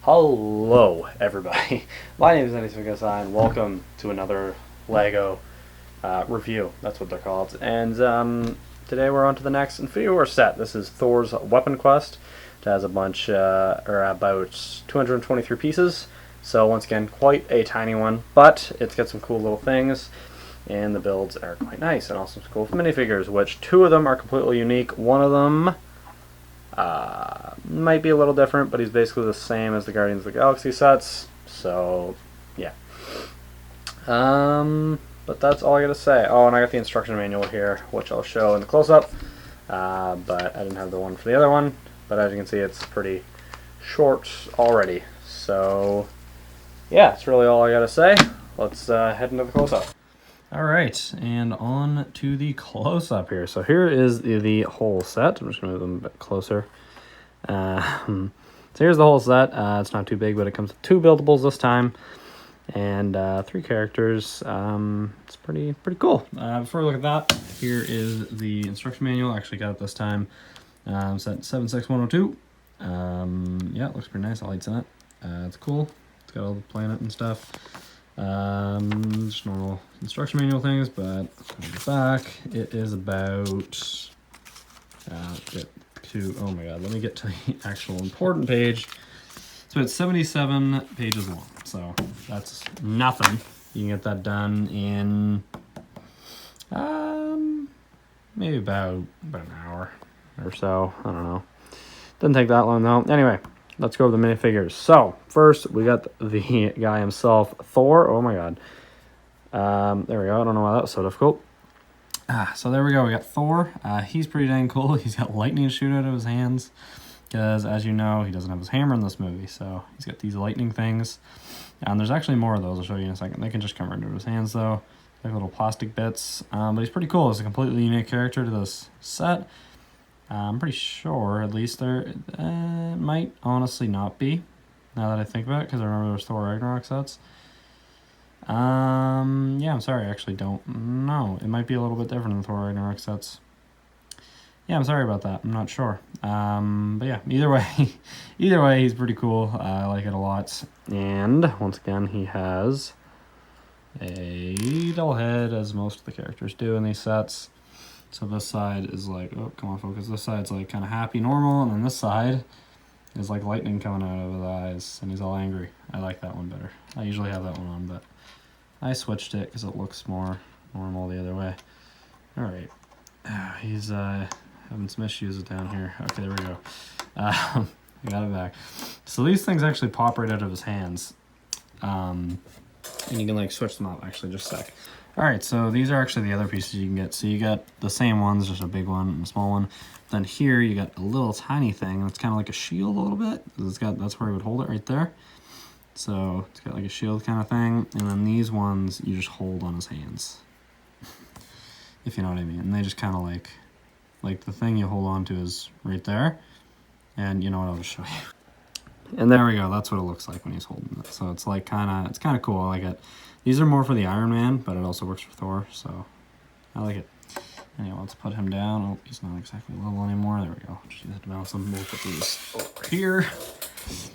Hello, everybody. My name is nuttycivicsi, and welcome to another Lego review. That's what they're called. And today we're on to the next Infinity War set. This is Thor's Weapon Quest. It has a bunch, or about 223 pieces. So once again, quite a tiny one, but it's got some cool little things. And the builds are quite nice, and also some cool minifigures, which two of them are completely unique. One of them might be a little different, but he's basically the same as the Guardians of the Galaxy sets. So, yeah. But that's all I gotta say. Oh, and I got the instruction manual here, which I'll show in the close-up. But I didn't have the one for the other one. But as you can see, it's pretty short already. So, yeah, that's really all I gotta say. Let's head into the close-up. Alright, and on to the close-up here. So here is the whole set. I'm just going to move them a bit closer. So here's the whole set. It's not too big, but it comes with 2 buildables this time. And 3 characters. It's pretty cool. Before we look at that, here is the instruction manual. I actually got it this time. Set 76102. Yeah, it looks pretty nice. The lights in it. It's cool. It's got all the planet and stuff. Just normal instruction manual things, but on the back it is about oh my god, let me get to the actual important page. So it's 77 pages long, so that's nothing. You can get that done in maybe about an hour or so. I don't know, doesn't take that long though. Anyway, let's go over the minifigures. So, first, we got the guy himself, Thor. Oh my god. There we go. I don't know why that was so difficult. So there we go. We got Thor. He's pretty dang cool. He's got lightning shoot out of his hands. Because, as you know, he doesn't have his hammer in this movie. So, he's got these lightning things. And there's actually more of those. I'll show you in a second. They can just come right into his hands, though. Like little plastic bits. But he's pretty cool. He's a completely unique character to this set. I'm pretty sure, at least, there might honestly not be, now that I think about it, because I remember there's Thor Ragnarok sets. Yeah, I'm sorry, I actually don't know. It might be a little bit different than Thor Ragnarok sets. Yeah, I'm sorry about that. I'm not sure. But yeah, either way, he's pretty cool. I like it a lot. And once again, he has a double head, as most of the characters do in these sets. So this side is like, oh, come on, focus. This side's like kind of happy, normal, and then this side is like lightning coming out of his eyes, and he's all angry. I like that one better. I usually have that one on, but I switched it because it looks more normal the other way. All right. He's having some issues down here. Okay, there we go. I got it back. So these things actually pop right out of his hands. And you can like switch them up, actually, just a sec. Alright, so these are actually the other pieces you can get. So you got the same ones, just a big one and a small one. Then here you got a little tiny thing. It's kind of like a shield a little bit. That's where he would hold it right there. So it's got like a shield kind of thing. And then these ones you just hold on his hands. If you know what I mean. And they just kind of like the thing you hold on to is right there. And you know what, I'll just show you. And there we go. That's what it looks like when he's holding it. So it's like it's kind of cool. I like it. These are more for the Iron Man, but it also works for Thor, so I like it. Anyway, let's put him down. Oh, he's not exactly level anymore. There we go. Just have to balance them. We'll put these over here.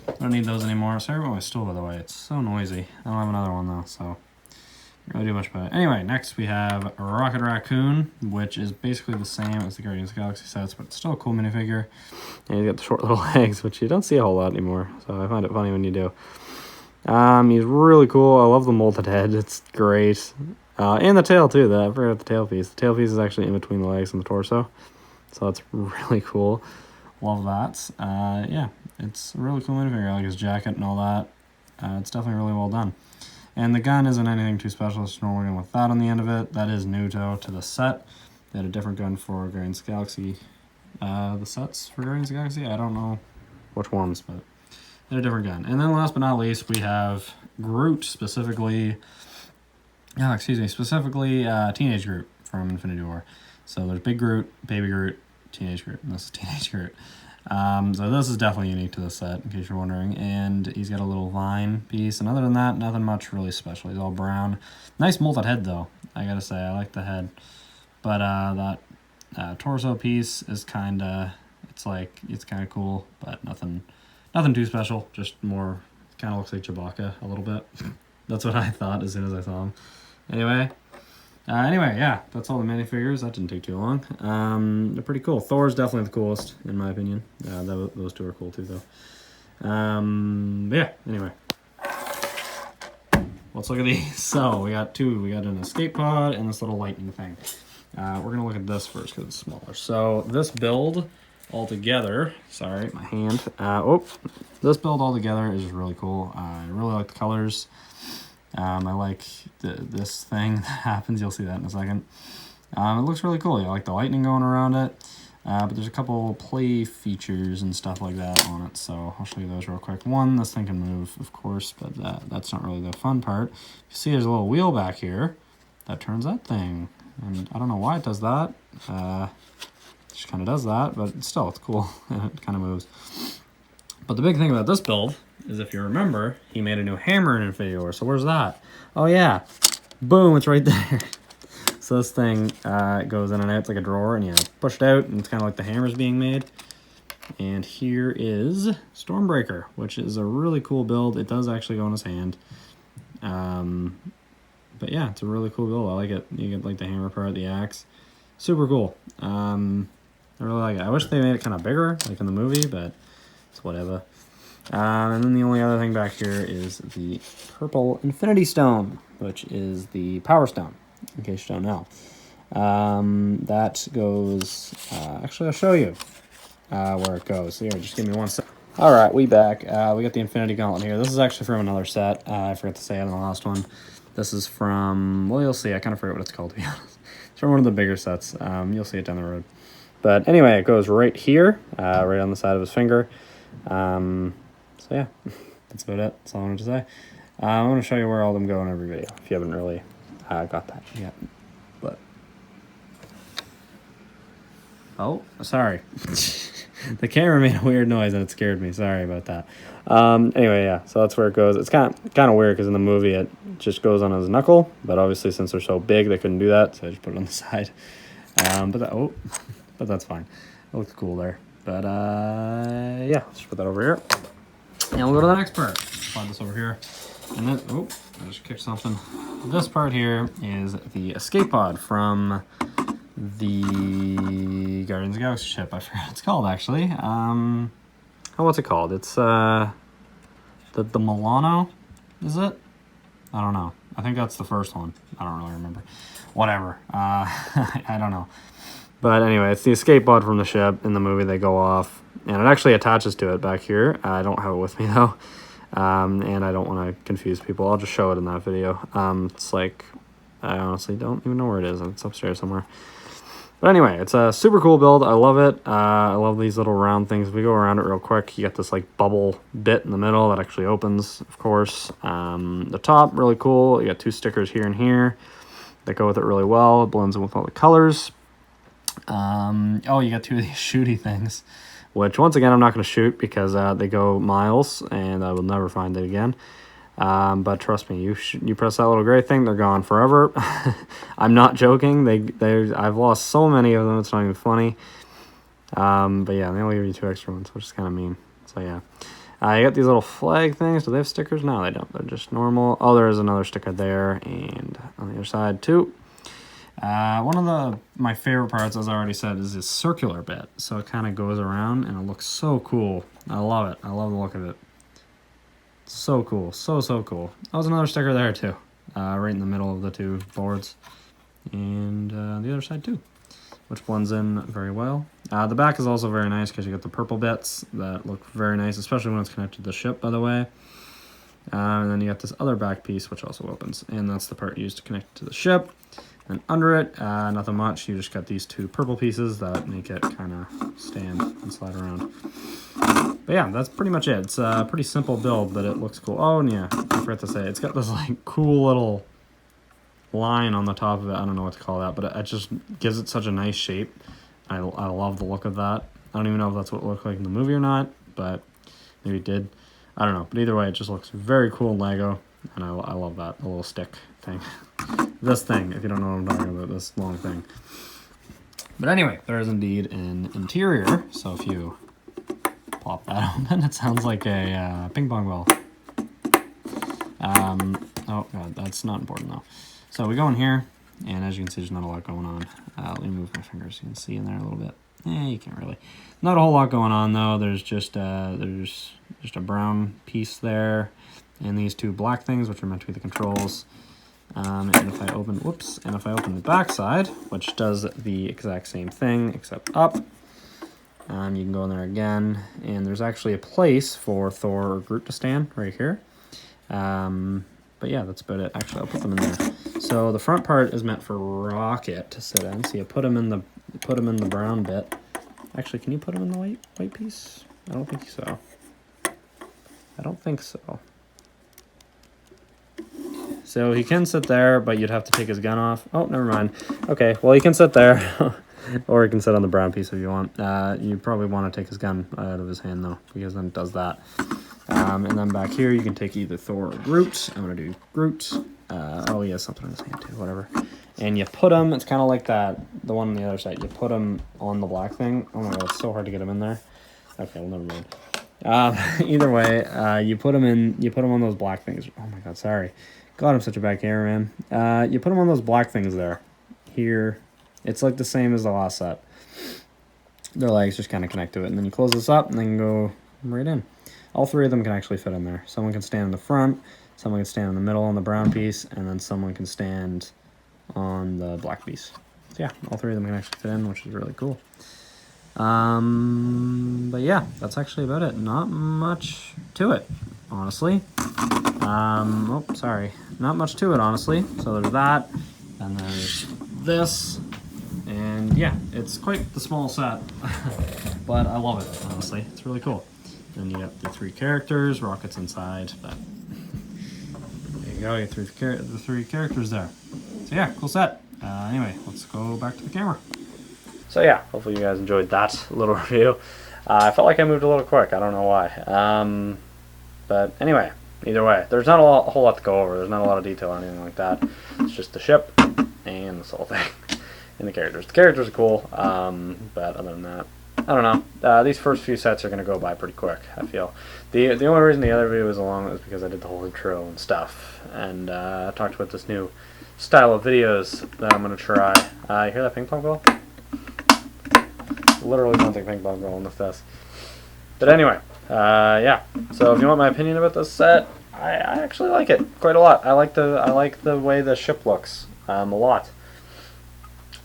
I don't need those anymore. Sorry about my stool, by the way. It's so noisy. I don't have another one, though, so can't really do much about it. Anyway, next we have Rocket Raccoon, which is basically the same as the Guardians of the Galaxy sets, but it's still a cool minifigure. And he's got the short little legs, which you don't see a whole lot anymore, so I find it funny when you do. He's really cool. I love the molded head. It's great. And the tail, too. I forgot the tail piece. The tail piece is actually in between the legs and the torso. So that's really cool. Love that. Yeah, it's a really cool minifigure. I like his jacket and all that. It's definitely really well done. And the gun isn't anything too special. It's normally going with that on the end of it. That is new, though, to the set. They had a different gun for Guardians of the Galaxy. The sets for Guardians of the Galaxy? I don't know which ones, but they're a different gun. And then last but not least, we have Groot, specifically Teenage Groot from Infinity War. So there's Big Groot, Baby Groot, Teenage Groot, and this is Teenage Groot. So this is definitely unique to the set, in case you're wondering. And he's got a little vine piece. And other than that, nothing much really special. He's all brown. Nice molded head, though, I gotta say. I like the head. But that torso piece is kind of, it's kind of cool, but nothing Nothing too special, just more, kind of looks like Chewbacca a little bit. That's what I thought as soon as I saw him. Anyway, yeah, that's all the minifigures. That didn't take too long. They're pretty cool. Thor's definitely the coolest, in my opinion. Those two are cool too, though. But yeah, anyway. Let's look at these. So, we got two. We got an escape pod and this little lightning thing. We're going to look at this first because it's smaller. So, this build altogether, sorry, my hand. This build altogether is really cool. I really like the colors. I like this thing that happens. You'll see that in a second. It looks really cool. I like the lightning going around it. But there's a couple play features and stuff like that on it. So I'll show you those real quick. One, this thing can move, of course, but that's not really the fun part. You see there's a little wheel back here that turns that thing. And I don't know why it does that. It just kind of does that, but still, it's cool. It kind of moves. But the big thing about this build is, if you remember, he made a new hammer in Infinior. So where's that? Oh yeah, boom, it's right there. So this thing goes in and out, it's like a drawer, and you push it out, and it's kind of like the hammer's being made. And here is Stormbreaker, which is a really cool build. It does actually go in his hand. But yeah, it's a really cool build. I like it. You get like the hammer part, the axe. Super cool. I really like it. I wish they made it kind of bigger, like in the movie, but it's whatever. And then the only other thing back here is the purple Infinity Stone, which is the Power Stone, in case you don't know. That goes, actually I'll show you where it goes. Here, just give me 1 sec. All right, we back. We got the Infinity Gauntlet here. This is actually from another set. I forgot to say it in the last one. This is from, well, you'll see. I kind of forget what it's called, to be honest. It's from one of the bigger sets. You'll see it down the road. But anyway, it goes right here, right on the side of his finger. So yeah, that's about it. That's all I wanted to say. I'm going to show you where all of them go in every video, if you haven't really got that yet. But oh, sorry. The camera made a weird noise and it scared me. Sorry about that. Anyway, yeah, so that's where it goes. It's kind of weird because in the movie it just goes on his knuckle, but obviously since they're so big they couldn't do that, so I just put it on the side. But that's fine. It looks cool there. But yeah, let's put that over here. And we'll go to the next part. Slide this over here. And then, oh, I just kicked something. This part here is the escape pod from the Guardians of the Galaxy ship. I forgot what it's called, actually. What's it called? It's the Milano, is it? I don't know. I think that's the first one. I don't really remember. Whatever. I don't know. But anyway, it's the escape pod from the ship. In the movie, they go off. And it actually attaches to it back here. I don't have it with me, though. And I don't want to confuse people. I'll just show it in that video. It's like, I honestly don't even know where it is. It's upstairs somewhere. But anyway, it's a super cool build. I love it. I love these little round things. If we go around it real quick, you get this like bubble bit in the middle that actually opens, of course. The top, really cool. You got 2 stickers here and here that go with it really well. It blends in with all the colors. Oh, you got 2 of these shooty things, which once again I'm not going to shoot because they go miles and I will never find it again. But trust me, you press that little gray thing, they're gone forever. I'm not joking. I've lost so many of them, it's not even funny. But yeah, they only give you 2 extra ones, which is kind of mean. So yeah, you got these little flag things. Do they have stickers? No, they don't. They're just normal. Oh, there is another sticker there, and on the other side too. One of my favorite parts, as I already said, is this circular bit. So it kind of goes around and it looks so cool. I love it. I love the look of it. So cool. So cool. That was another sticker there too. Right in the middle of the 2 boards. And the other side too, which blends in very well. The back is also very nice because you got the purple bits that look very nice, especially when it's connected to the ship, by the way. And then you got this other back piece, which also opens. And that's the part used to connect to the ship. And under it, nothing much. You just got these 2 purple pieces that make it kind of stand and slide around. But yeah, that's pretty much it. It's a pretty simple build, but it looks cool. Oh, and yeah, I forgot to say, it's got this like cool little line on the top of it. I don't know what to call that, but it just gives it such a nice shape. I love the look of that. I don't even know if that's what it looked like in the movie or not, but maybe it did. I don't know. But either way, it just looks very cool in Lego, and I love that, the little stick thing. This thing, if you don't know what I'm talking about, this long thing. But anyway, there is indeed an interior. So if you plop that open. It sounds like a ping pong ball. Oh god, that's not important though. So we go in here, and as you can see, there's not a lot going on. Let me move my fingers so you can see in there a little bit. You can't really. Not a whole lot going on though. There's just a brown piece there, and these two black things, which are meant to be the controls. And if I open, the back side, which does the exact same thing except up, you can go in there again, and there's actually a place for Thor or Groot to stand right here. But yeah, that's about it. Actually, I'll put them in there. So the front part is meant for Rocket to sit in. So you put him in the brown bit. Actually, can you put him in the white piece? I don't think so. I don't think so. So he can sit there, but you'd have to take his gun off. Oh, never mind. Okay, well, he can sit there, or he can sit on the brown piece if you want. You probably want to take his gun out of his hand, though, because then it does that. And then back here, you can take either Thor or Groot. I'm going to do Groot. Oh, he has something in his hand, too, whatever. And you put him, it's kind of like that, the one on the other side. You put him on the black thing. Oh, my God, it's so hard to get him in there. Okay, well, never mind. Either way, you put him on those black things. Oh, my God, sorry. God, I'm such a bad cameraman. You put them on those black things there. Here. It's like the same as the last set. Their legs just kind of connect to it. And then you close this up and then go right in. All three of them can actually fit in there. Someone can stand in the front, someone can stand in the middle on the brown piece, and then someone can stand on the black piece. So yeah, all three of them can actually fit in, which is really cool. But yeah, that's actually about it. Not much to it, honestly. Oh, sorry. Not much to it, honestly. So there's that, and there's this, and yeah, it's quite the small set, but I love it, honestly. It's really cool. Then you got the three characters, Rocket's inside, but there you go, you got the three characters there. So yeah, cool set. Anyway, let's go back to the camera. So yeah, hopefully you guys enjoyed that little review. I felt like I moved a little quick, I don't know why. But anyway, either way, there's not a whole lot to go over. There's not a lot of detail or anything like that. It's just the ship and this whole thing and the characters. The characters are cool, but other than that, I don't know. These first few sets are going to go by pretty quick, I feel. The only reason the other video was long was because I did the whole intro and stuff, and I talked about this new style of videos that I'm going to try. You hear that ping pong ball? Literally something ping pong ball in this test. But anyway, yeah. So if you want my opinion about this set, I actually like it quite a lot. I like the way the ship looks a lot.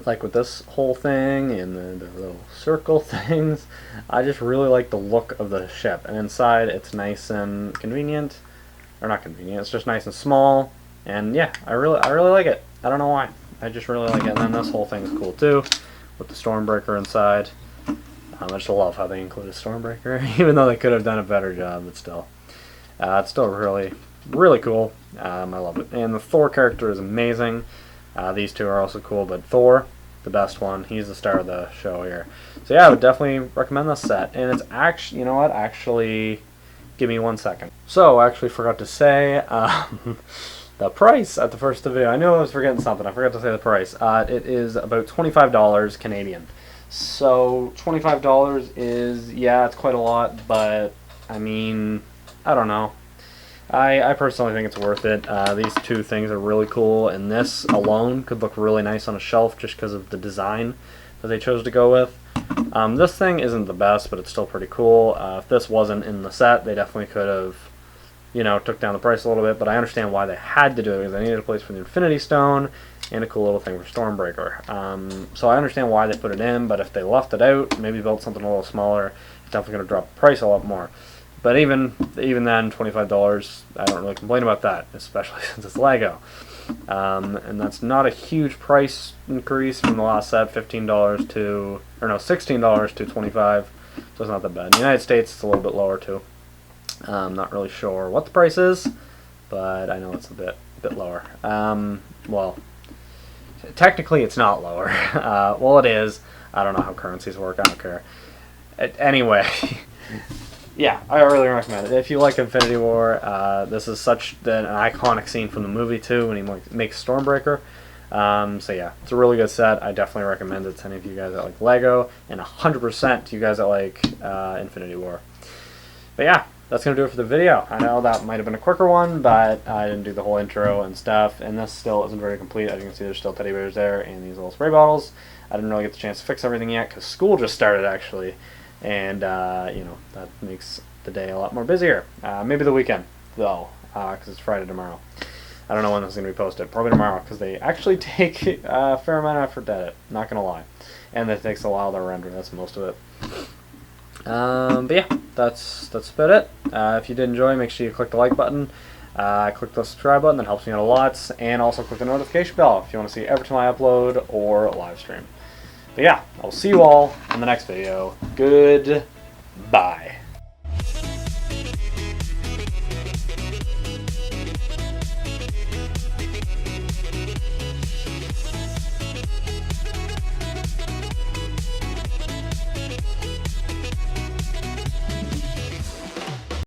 Like with this whole thing and the little circle things, I just really like the look of the ship. And inside, it's nice and convenient, or not convenient. It's just nice and small. And yeah, I really like it. I don't know why. I just really like it. And then this whole thing's cool too, with the Stormbreaker inside. I just love how they include a Stormbreaker, even though they could have done a better job. But still, it's still really cool. I love it. And the Thor character is amazing. These two are also cool, but Thor, the best one. He's the star of the show here. So yeah, I would definitely recommend this set. And it's actually, you know what? Actually, give me 1 second. So I actually forgot to say the price at the first of the video. I knew I was forgetting something. I forgot to say the price. It is about $25 Canadian. So $25 is, yeah, it's quite a lot, but I mean, I don't know. I personally think it's worth it. These two things are really cool, and this alone could look really nice on a shelf just because of the design that they chose to go with. This thing isn't the best, but it's still pretty cool. If this wasn't in the set, they definitely could have, you know, took down the price a little bit, but I understand why they had to do it, because they needed a place for the Infinity Stone and a cool little thing for Stormbreaker. So I understand why they put it in, but if they left it out, maybe built something a little smaller, it's definitely going to drop the price a lot more. But even then, $25, I don't really complain about that, especially since it's Lego. And that's not a huge price increase from the last set, $16 to, or no, $16 to $25, so it's not that bad. In the United States, it's a little bit lower too. I'm not really sure what the price is, but I know it's a bit lower. Well, technically it's not lower. Well, it is. I don't know how currencies work. I don't care. Anyway. Yeah, I really recommend it. If you like Infinity War, this is such an iconic scene from the movie too, when he makes Stormbreaker. So yeah, it's a really good set. I definitely recommend it to any of you guys that like Lego, and 100% to you guys that like Infinity War. But yeah, that's going to do it for the video. I know that might have been a quicker one, but I didn't do the whole intro and stuff, and this still isn't very complete. As you can see, there's still teddy bears there and these little spray bottles. I didn't really get the chance to fix everything yet because school just started, actually, and, you know, that makes the day a lot more busier. Maybe the weekend, though, because it's Friday tomorrow. I don't know when this is going to be posted. Probably tomorrow, because they actually take a fair amount of effort to edit. Not going to lie. And it takes a while to render. That's most of it. But yeah, that's about it. If you did enjoy, make sure you click the like button. Click the subscribe button. That helps me out a lot. And also click the notification bell if you want to see every time I upload or live stream. But yeah, I'll see you all in the next video. Goodbye.